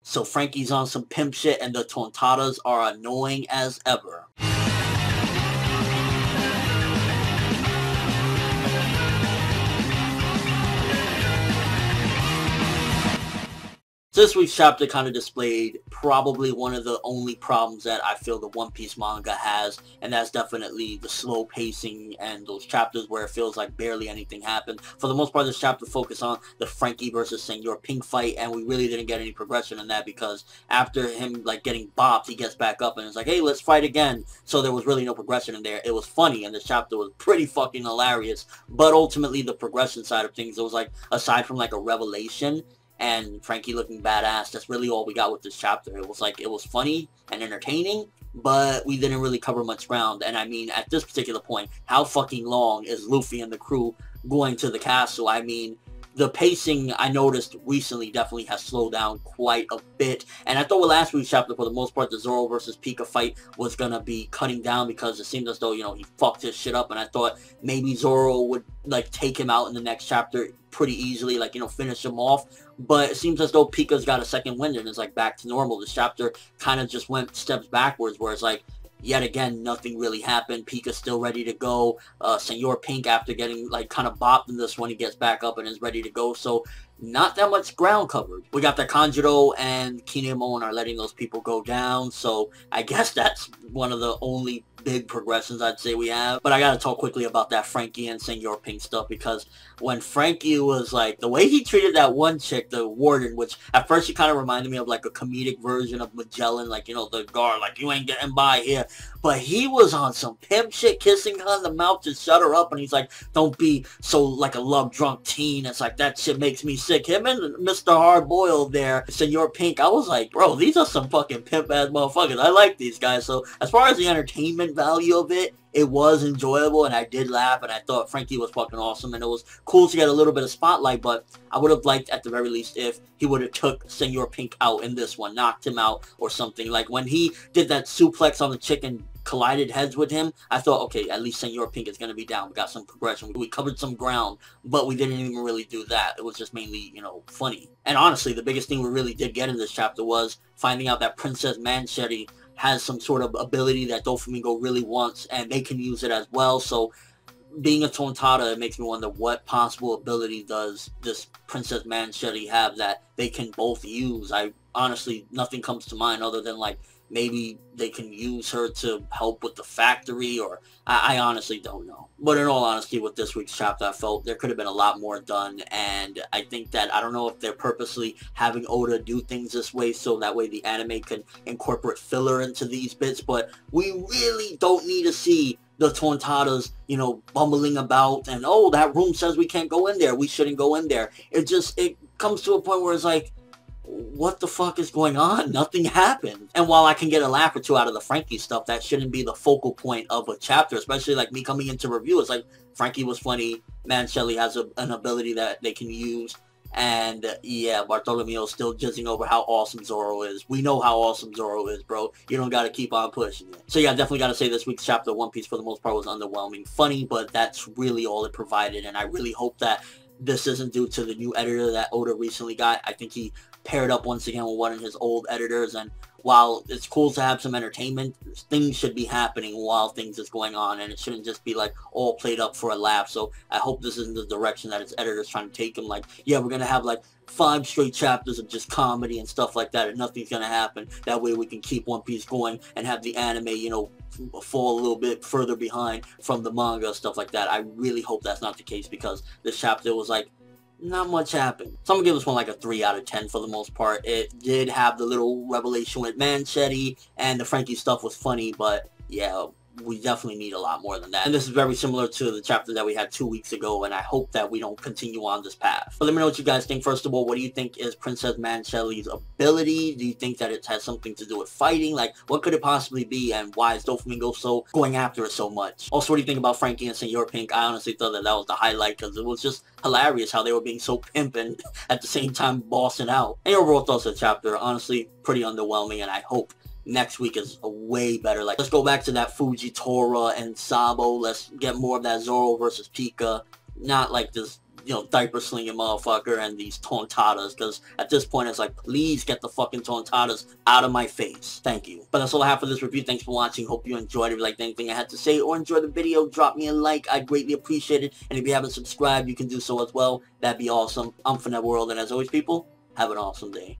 So Franky's on some pimp shit and the Tontattas are annoying as ever. This week's chapter kind of displayed probably one of the only problems that I feel the One Piece manga has, and that's definitely the slow pacing and those chapters where it feels like barely anything happened. For the most part, this chapter focused on the Franky versus Senor Pink fight, and we really didn't get any progression in that because after him like getting bopped, he gets back up and it's like, hey, let's fight again. So there was really no progression in there. It was funny, and this chapter was pretty fucking hilarious, but ultimately the progression side of things, it was like, aside from like a revelation and Franky looking badass, that's really all we got with this chapter. It was like, it was funny and entertaining, but we didn't really cover much ground. And I mean, at this particular point, how fucking long is Luffy and the crew going to the castle? I mean, the pacing, I noticed recently, definitely has slowed down quite a bit. And I thought with last week's chapter, for the most part, the Zoro versus Pica fight was going to be cutting down because it seemed as though, you know, he fucked his shit up. And I thought maybe Zoro would, like, take him out in the next chapter pretty easily, like, you know, finish him off. But it seems as though Pica's got a second wind and is, like, back to normal. This chapter kind of just went steps backwards, where it's like, yet again, nothing really happened. Pica's still ready to go. Senor Pink, after getting, like, kind of bopped in this one, he gets back up and is ready to go. So, not that much ground covered. We got that Kanjuro and Kinemon are letting those people go down. So, I guess that's one of the only big progressions I'd say we have. But I gotta talk quickly about that Franky and Senor Pink stuff, because when Franky was like, the way he treated that one chick, the warden, which at first she kind of reminded me of like a comedic version of Magellan, like, you know, the guard, like, you ain't getting by here. But he was on some pimp shit, kissing her on the mouth to shut her up, and he's like, don't be so like a love drunk teen. It's like, that shit makes me sick. Him and Mr. Hardboiled there, Senor Pink, I was like, bro, these are some fucking pimp ass motherfuckers. I like these guys. So as far as the entertainment value of it, it was enjoyable, and I did laugh, and I thought Franky was fucking awesome, and it was cool to get a little bit of spotlight. But I would have liked, at the very least, if he would have took Senor Pink out in this one, knocked him out or something. Like when he did that suplex on the chick and collided heads with him, I thought, okay, at least Senor Pink is going to be down. We got some progression. We covered some ground, but we didn't even really do that. It was just mainly, you know, funny. And honestly, the biggest thing we really did get in this chapter was finding out that Princess Manshelly has some sort of ability that Doflamingo really wants, and they can use it as well. So being a Tontatta, it makes me wonder what possible ability does this Princess Manshelly have that they can both use. I honestly, nothing comes to mind other than like maybe they can use her to help with the factory, or I honestly don't know. But in all honesty, with this week's chapter, I felt there could have been a lot more done, and I think that, I don't know if they're purposely having Oda do things this way so that way the anime can incorporate filler into these bits, but we really don't need to see the Tontattas, you know, bumbling about and, oh, that room says we can't go in there, we shouldn't go in there. It comes to a point where it's like, what the fuck is going on? Nothing happened. And while I can get a laugh or two out of the Franky stuff, that shouldn't be the focal point of a chapter, especially like me coming into review. It's like, Franky was funny, Manshelly has an ability that they can use, and yeah, Bartolomeo's still jizzing over how awesome Zoro is. We know how awesome Zoro is, bro. You don't gotta keep on pushing it. So yeah, definitely gotta say this week's chapter of One Piece for the most part was underwhelming. Funny, but that's really all it provided, and I really hope that this isn't due to the new editor that Oda recently got. I think he paired up once again with one of his old editors, and while it's cool to have some entertainment, things should be happening while things is going on, and it shouldn't just be like all played up for a laugh. So I hope this isn't the direction that its editor's trying to take him. Like, yeah, we're gonna have like 5 straight chapters of just comedy and stuff like that, and nothing's gonna happen. That way we can keep One Piece going and have the anime, you know, fall a little bit further behind from the manga, stuff like that. I really hope that's not the case, because this chapter was like, not much happened. So I'm gonna give this one like a 3 out of 10 for the most part. It did have the little revelation with Manshelly, and the Franky stuff was funny, but yeah, we definitely need a lot more than that. And this is very similar to the chapter that we had 2 weeks ago, and I hope that we don't continue on this path. But let me know what you guys think. First of all, what do you think is Princess Manshelly's ability? Do you think that it has something to do with fighting? Like, what could it possibly be, and why is Doflamingo so going after it so much? Also, what do you think about Franky and Senor Pink? I honestly thought that was the highlight, because it was just hilarious how they were being so pimpin' at the same time bossing out. And your overall thoughts of the chapter, honestly, pretty underwhelming, and I hope next week is a way better. Like, let's go back to that Fujitora and Sabo. Let's get more of that Zoro versus Pica. Not like this you know, diaper slinging motherfucker and these Tontattas, because at this point it's like, please get the fucking Tontattas out of my face. Thank you. But that's all I have for this review. Thanks for watching. Hope you enjoyed it. If you liked anything I had to say or enjoyed the video, drop me a like. I'd greatly appreciate it. And if you haven't subscribed, you can do so as well. That'd be awesome. I'm ForneverWorld, and as always, people, have an awesome day.